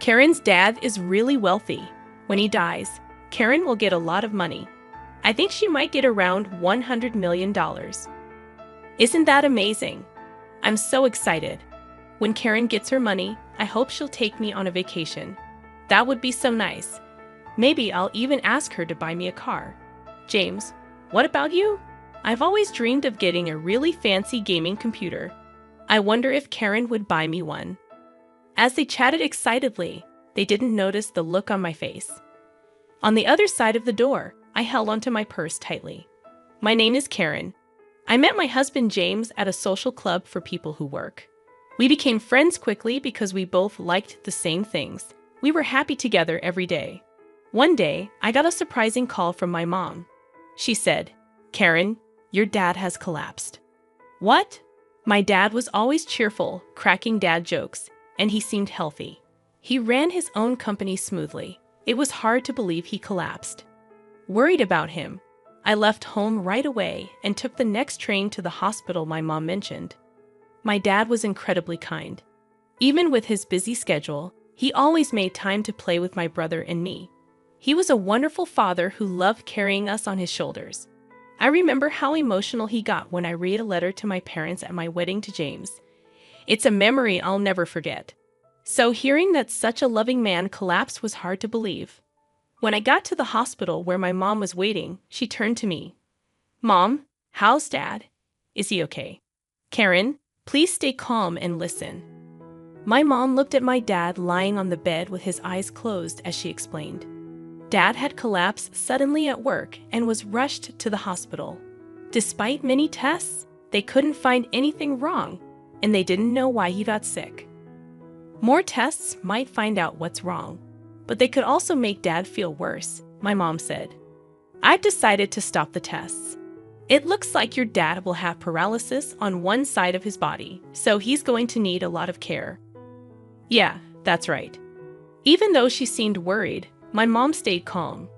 Karen's dad is really wealthy. When he dies, Karen will get a lot of money. I think she might get around $100 million. Isn't that amazing? I'm so excited. When Karen gets her money, I hope she'll take me on a vacation. That would be so nice. Maybe I'll even ask her to buy me a car. James, what about you? I've always dreamed of getting a really fancy gaming computer. I wonder if Karen would buy me one. As they chatted excitedly, they didn't notice the look on my face. On the other side of the door, I held onto my purse tightly. My name is Karen. I met my husband James at a social club for people who work. We became friends quickly because we both liked the same things. We were happy together every day. One day, I got a surprising call from my mom. She said, "Karen, your dad has collapsed." What? My dad was always cheerful, cracking dad jokes, and he seemed healthy. He ran his own company smoothly. It was hard to believe he collapsed. Worried about him, I left home right away and took the next train to the hospital my mom mentioned. My dad was incredibly kind. Even with his busy schedule, he always made time to play with my brother and me. He was a wonderful father who loved carrying us on his shoulders. I remember how emotional he got when I read a letter to my parents at my wedding to James. It's a memory I'll never forget. So hearing that such a loving man collapsed was hard to believe. When I got to the hospital where my mom was waiting, she turned to me. "Mom, how's Dad? Is he okay? Karen, please stay calm and listen." My mom looked at my dad lying on the bed with his eyes closed as she explained. Dad had collapsed suddenly at work and was rushed to the hospital. Despite many tests, they couldn't find anything wrong, and they didn't know why he got sick. More tests might find out what's wrong, but they could also make Dad feel worse, my mom said. I've decided to stop the tests. It looks like your dad will have paralysis on one side of his body, so he's going to need a lot of care. Yeah, that's right. Even though she seemed worried, my mom stayed calm.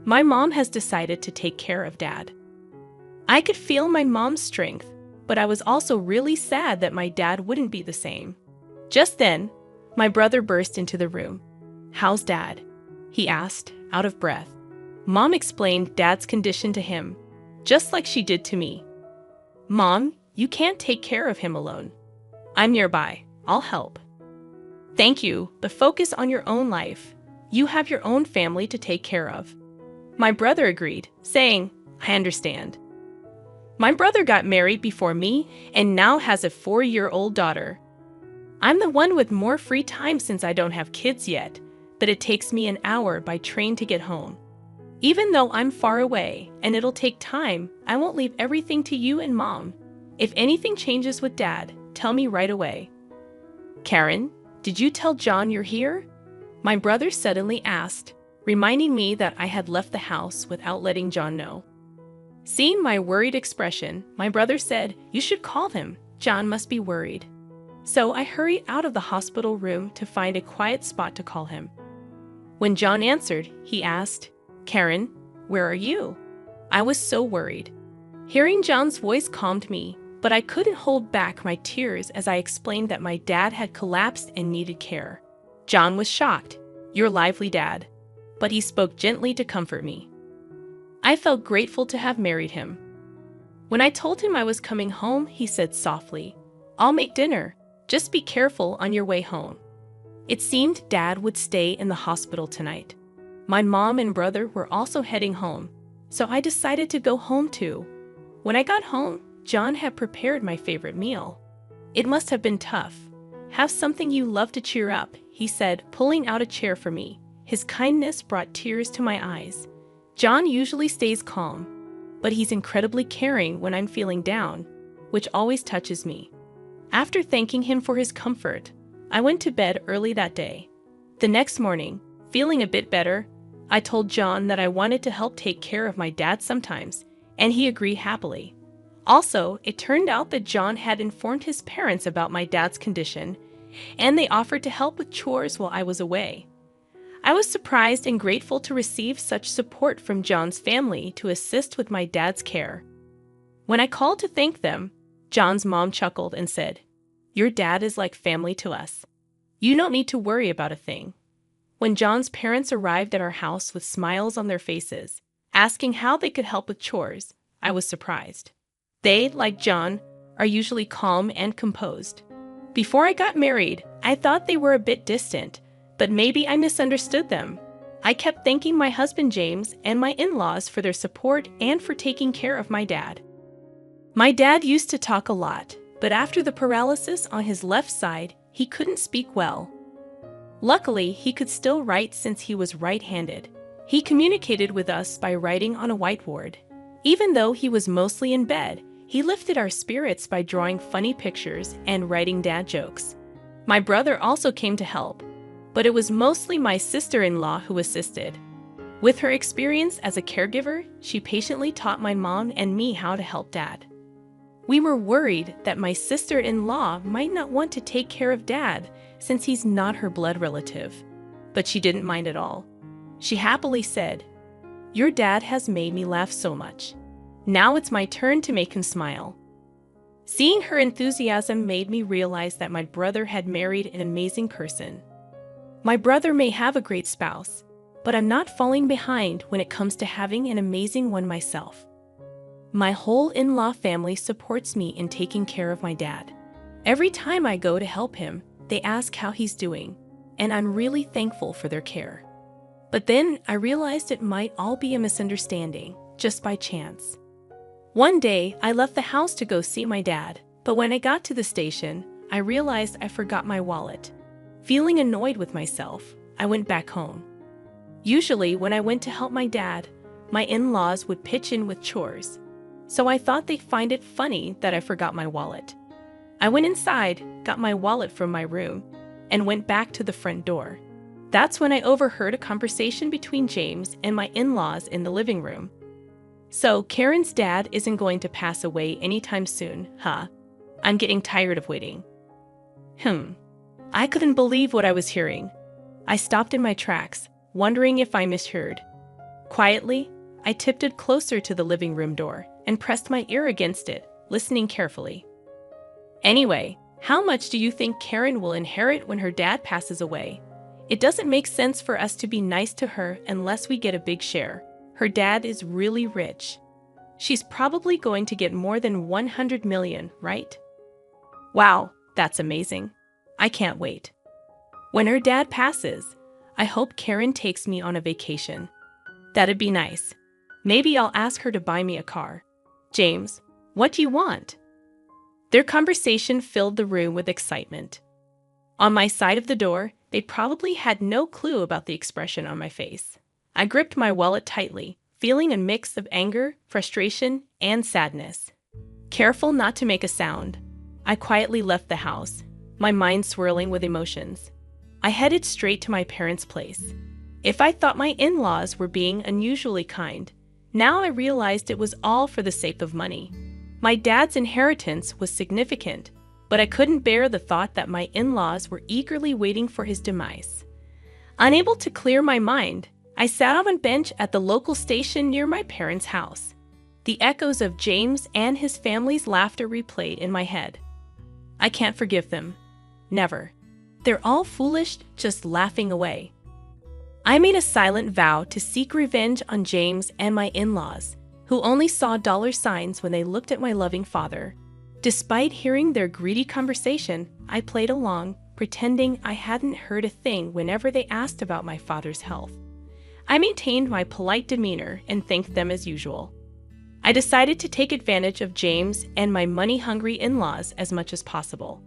My mom has decided to take care of Dad. I could feel my mom's strength, but I was also really sad that my dad wouldn't be the same. Just then, my brother burst into the room. "How's Dad?" he asked, out of breath. Mom explained Dad's condition to him, just like she did to me. "Mom, you can't take care of him alone. I'm nearby. I'll help." "Thank you, but focus on your own life. You have your own family to take care of." My brother agreed, saying, "I understand." My brother got married before me and now has a 4-year-old daughter. I'm the one with more free time since I don't have kids yet, but it takes me an hour by train to get home. Even though I'm far away and it'll take time, I won't leave everything to you and Mom. If anything changes with Dad, tell me right away. "Karen, did you tell John you're here?" My brother suddenly asked, reminding me that I had left the house without letting John know. Seeing my worried expression, my brother said, "You should call him. John must be worried." So I hurried out of the hospital room to find a quiet spot to call him. When John answered, he asked, "Karen, where are you?" I was so worried. Hearing John's voice calmed me, but I couldn't hold back my tears as I explained that my dad had collapsed and needed care. John was shocked. "Your lively dad." But he spoke gently to comfort me. I felt grateful to have married him. When I told him I was coming home, he said softly, "I'll make dinner. Just be careful on your way home." It seemed Dad would stay in the hospital tonight. My mom and brother were also heading home, so I decided to go home too. When I got home, John had prepared my favorite meal. It must have been tough. "Have something you love to cheer up," he said, pulling out a chair for me. His kindness brought tears to my eyes. John usually stays calm, but he's incredibly caring when I'm feeling down, which always touches me. After thanking him for his comfort, I went to bed early that day. The next morning, feeling a bit better, I told John that I wanted to help take care of my dad sometimes, and he agreed happily. Also, it turned out that John had informed his parents about my dad's condition, and they offered to help with chores while I was away. I was surprised and grateful to receive such support from John's family to assist with my dad's care. When I called to thank them, John's mom chuckled and said, "Your dad is like family to us." You don't need to worry about a thing." When John's parents arrived at our house with smiles on their faces, asking how they could help with chores, I was surprised. They, like John, are usually calm and composed. Before I got married, I thought they were a bit distant, but maybe I misunderstood them. I kept thanking my husband James and my in-laws for their support and for taking care of my dad. My dad used to talk a lot, but after the paralysis on his left side, he couldn't speak well. Luckily, he could still write since he was right-handed. He communicated with us by writing on a whiteboard. Even though he was mostly in bed, he lifted our spirits by drawing funny pictures and writing dad jokes. My brother also came to help, but it was mostly my sister-in-law who assisted. With her experience as a caregiver, she patiently taught my mom and me how to help dad. We were worried that my sister-in-law might not want to take care of dad since he's not her blood relative, but she didn't mind at all. She happily said, "Your dad has made me laugh so much. Now it's my turn to make him smile." Seeing her enthusiasm made me realize that my brother had married an amazing person. My brother may have a great spouse, but I'm not falling behind when it comes to having an amazing one myself. My whole in-law family supports me in taking care of my dad. Every time I go to help him, they ask how he's doing, and I'm really thankful for their care. But then I realized it might all be a misunderstanding, just by chance. One day, I left the house to go see my dad, but when I got to the station, I realized I forgot my wallet. Feeling annoyed with myself, I went back home. Usually, when I went to help my dad, my in-laws would pitch in with chores, so I thought they'd find it funny that I forgot my wallet. I went inside, got my wallet from my room, and went back to the front door. That's when I overheard a conversation between James and my in-laws in the living room. "So, Karen's dad isn't going to pass away anytime soon, huh? I'm getting tired of waiting." I couldn't believe what I was hearing. I stopped in my tracks, wondering if I misheard. Quietly, I tiptoed closer to the living room door and pressed my ear against it, listening carefully. "Anyway, how much do you think Karen will inherit when her dad passes away? It doesn't make sense for us to be nice to her unless we get a big share. Her dad is really rich. She's probably going to get more than 100 million, right?" Wow, that's amazing. I can't wait. When her dad passes, I hope Karen takes me on a vacation. That'd be nice. Maybe I'll ask her to buy me a car. "James, what do you want?" Their conversation filled the room with excitement. On my side of the door, they probably had no clue about the expression on my face. I gripped my wallet tightly, feeling a mix of anger, frustration, and sadness. Careful not to make a sound, I quietly left the house, my mind swirling with emotions. I headed straight to my parents' place. If I thought my in-laws were being unusually kind, now I realized it was all for the sake of money. My dad's inheritance was significant, but I couldn't bear the thought that my in-laws were eagerly waiting for his demise. Unable to clear my mind, I sat on a bench at the local station near my parents' house. The echoes of James and his family's laughter replayed in my head. I can't forgive them. Never. They're all foolish, just laughing away. I made a silent vow to seek revenge on James and my in-laws, who only saw dollar signs when they looked at my loving father. Despite hearing their greedy conversation, I played along, pretending I hadn't heard a thing whenever they asked about my father's health. I maintained my polite demeanor and thanked them as usual. I decided to take advantage of James and my money-hungry in-laws as much as possible.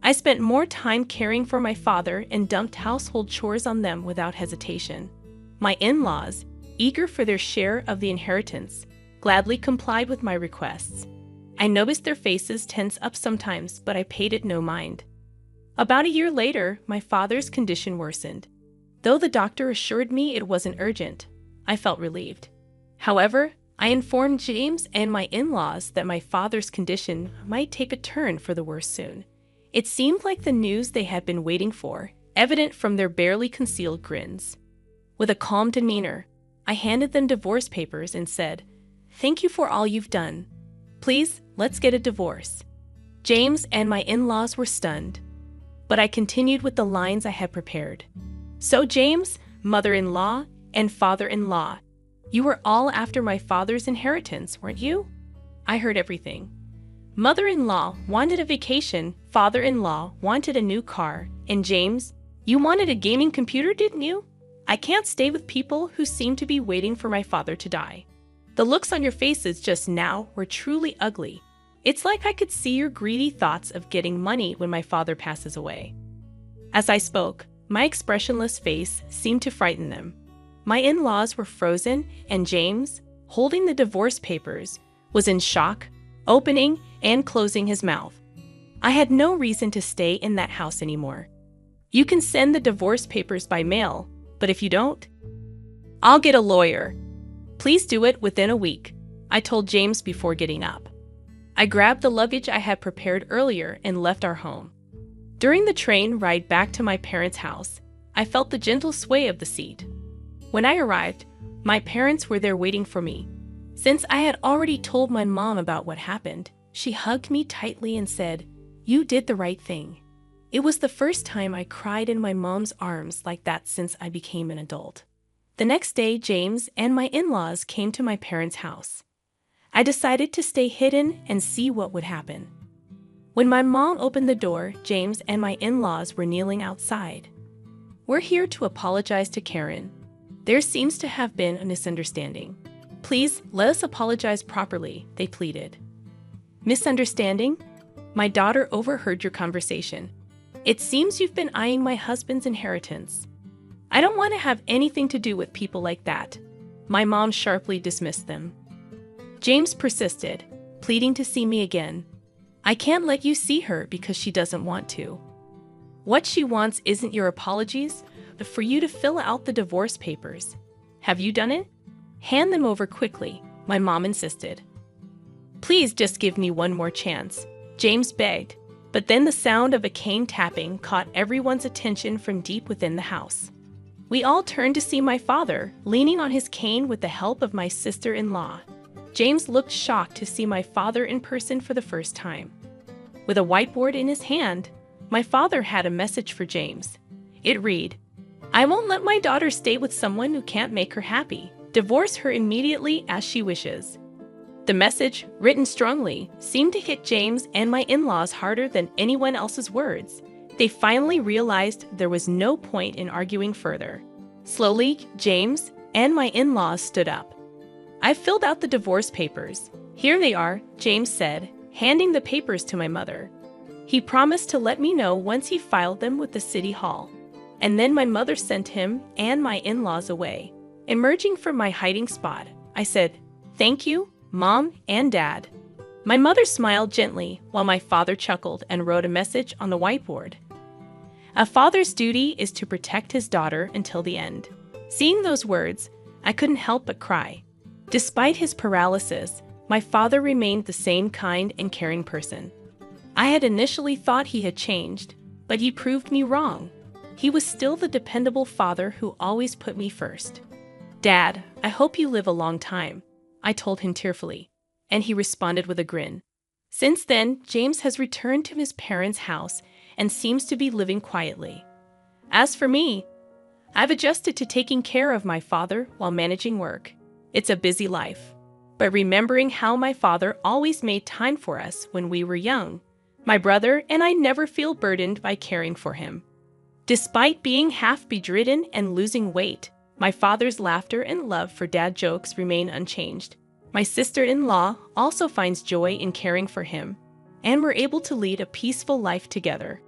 I spent more time caring for my father and dumped household chores on them without hesitation. My in-laws, eager for their share of the inheritance, gladly complied with my requests. I noticed their faces tense up sometimes, but I paid it no mind. About a year later, my father's condition worsened. Though the doctor assured me it wasn't urgent, I felt relieved. However, I informed James and my in-laws that my father's condition might take a turn for the worse soon. It seemed like the news they had been waiting for, evident from their barely concealed grins. With a calm demeanor, I handed them divorce papers and said, "Thank you for all you've done. Please, let's get a divorce." James and my in-laws were stunned. but I continued with the lines I had prepared. So James, mother-in-law, and father-in-law, you were all after my father's inheritance, weren't you? I heard everything. Mother-in-law wanted a vacation, father-in-law wanted a new car, and James, you wanted a gaming computer, didn't you? I can't stay with people who seem to be waiting for my father to die. The looks on your faces just now were truly ugly. It's like I could see your greedy thoughts of getting money when my father passes away. As I spoke, my expressionless face seemed to frighten them. My in-laws were frozen, and James, holding the divorce papers, was in shock, opening and closing his mouth. I had no reason to stay in that house anymore. You can send the divorce papers by mail, but if you don't, I'll get a lawyer. Please do it within a week, I told James before getting up. I grabbed the luggage I had prepared earlier and left our home. During the train ride back to my parents' house, I felt the gentle sway of the seat. When I arrived, my parents were there waiting for me. Since I had already told my mom about what happened, she hugged me tightly and said, "You did the right thing." It was the first time I cried in my mom's arms like that since I became an adult. The next day, James and my in-laws came to my parents' house. I decided to stay hidden and see what would happen. When my mom opened the door, James and my in-laws were kneeling outside. "We're here to apologize to Karen. There seems to have been a misunderstanding. Please let us apologize properly," they pleaded. "Misunderstanding? My daughter overheard your conversation. It seems you've been eyeing my husband's inheritance. I don't want to have anything to do with people like that." My mom sharply dismissed them. James persisted, pleading to see me again. "I can't let you see her because she doesn't want to. What she wants isn't your apologies, but for you to fill out the divorce papers. Have you done it? Hand them over quickly," my mom insisted. "Please just give me one more chance," James begged, but then the sound of a cane tapping caught everyone's attention from deep within the house. We all turned to see my father, leaning on his cane with the help of my sister-in-law. James looked shocked to see my father in person for the first time. With a whiteboard in his hand, my father had a message for James. It read, "I won't let my daughter stay with someone who can't make her happy. Divorce her immediately as she wishes." The message, written strongly, seemed to hit James and my in-laws harder than anyone else's words. They finally realized there was no point in arguing further. Slowly, James and my in-laws stood up. "I filled out the divorce papers. Here they are," James said, handing the papers to my mother. He promised to let me know once he filed them with the city hall. And then my mother sent him and my in-laws away. Emerging from my hiding spot, I said, "Thank you, Mom and Dad." My mother smiled gently while my father chuckled and wrote a message on the whiteboard. "A father's duty is to protect his daughter until the end." Seeing those words, I couldn't help but cry. Despite his paralysis, my father remained the same kind and caring person. I had initially thought he had changed, but he proved me wrong. He was still the dependable father who always put me first. "Dad, I hope you live a long time," I told him tearfully, and he responded with a grin. Since then, James has returned to his parents' house and seems to be living quietly. As for me, I've adjusted to taking care of my father while managing work. It's a busy life, but remembering how my father always made time for us when we were young, my brother and I never feel burdened by caring for him. Despite being half bedridden and losing weight, my father's laughter and love for dad jokes remain unchanged. My sister-in-law also finds joy in caring for him, and we're able to lead a peaceful life together.